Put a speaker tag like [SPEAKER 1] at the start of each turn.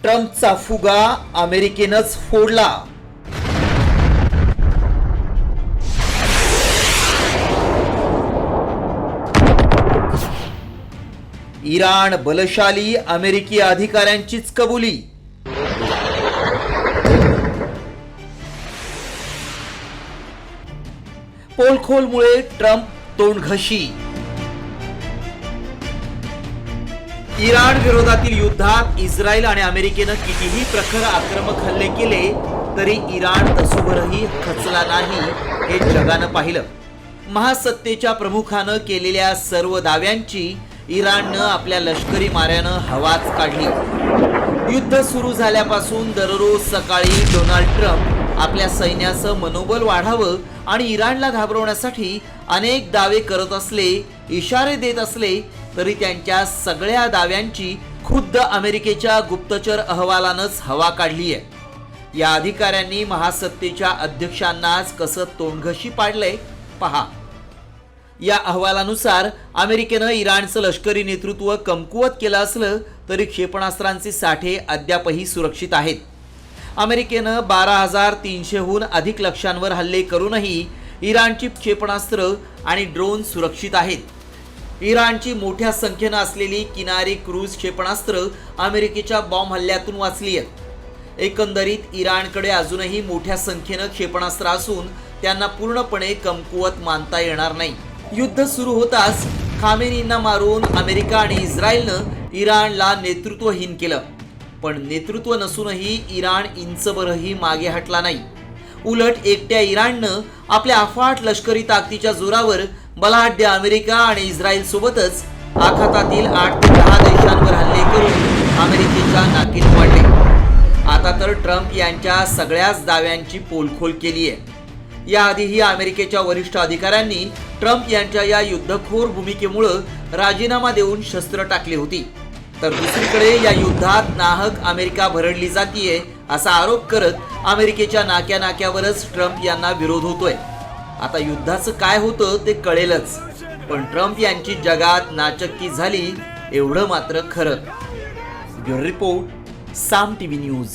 [SPEAKER 1] ट्रम्पचा फुगा अमेरिकेनंच फोडला. इराण बलशाली, अमेरिकी अधिकाऱ्यांचीच कबुली. पोलखोलमुळे ट्रम्प तोंडघशी. इराण विरोधातील युद्धात इस्रायल आणि अमेरिकेनं कितीही प्रखर आक्रमक हल्ले केले तरी इराण तसूभरही खचला नाही हे जगानं पाहिलं. महासत्तेच्या प्रमुखानं केलेल्या सर्व दाव्यांची इराणनं आपल्या लष्करी माऱ्यानं हवाच काढली. युद्ध सुरू झाल्यापासून दररोज सकाळी डोनाल्ड ट्रम्प आपल्या सैन्याचं मनोबल वाढावं आणि इराणला घाबरवण्यासाठी अनेक दावे करत असले, इशारे देत असले तरी त्यांच्या सगळ्या दाव्यांची खुद्द अमेरिकेच्या गुप्तचर अहवालानंच हवा काढली आहे. या अधिकाऱ्यांनी महासत्तेच्या अध्यक्षांनाच कसं तोंडघशी पाडलंय पहा. या अहवालानुसार अमेरिकेनं इराणचं लष्करी नेतृत्व कमकुवत केलं असलं तरी क्षेपणास्त्रांचे साठे अद्यापही सुरक्षित आहेत. अमेरिकेनं 12,300हून अधिक लक्ष्यांवर हल्ले करूनही इराणची क्षेपणास्त्र आणि ड्रोन सुरक्षित आहेत. इराणची मोठ्या संख्येनं असलेली किनारी क्रूज क्षेपणास्त्र अमेरिकेच्या बॉम्ब हल्ल्यातून वाचली आहेत. एकंदरीत इराणकडे अजूनही मोठ्या संख्येनं क्षेपणास्त्र असून त्यांना पूर्णपणे कमकुवत मानता येणार नाही. युद्ध सुरू होताच खामेनींना मारून अमेरिका आणि इस्रायलनं इराणला नेतृत्वहीन केलं. पण नेतृत्व नसूनही इराण इंचभरही मागे हटला नाही. उलट एकट्या इराणनं आपल्या अफाट लष्करी ताकदीच्या जोरावर बलाढ्य अमेरिका आणि इस्रायल सोबतच आखातातील 8 ते 10 देशांवर हल्ले करून अमेरिकेच्या नाकीत पाडले. आता तर ट्रम्प यांच्या सगळ्याच दाव्यांची पोलखोल केली आहे. याआधीही अमेरिकेच्या वरिष्ठ अधिकाऱ्यांनी ट्रम्प यांच्या या युद्धखोर भूमिकेमुळे राजीनामा देऊन शस्त्र टाकली होती. तर दुसरीकडे या युद्धात नाहक अमेरिका भरडली जातीये असा आरोप करत अमेरिकेच्या नाक्यावरच ट्रम्प यांना विरोध होतोय. आता युद्धाचं काय होतं ते कळेलच, पण ट्रम्प यांची जगात नाचक्की झाली एवढं मात्र खरं. ब्युरो रिपोर्ट, साम टीव्ही न्यूज.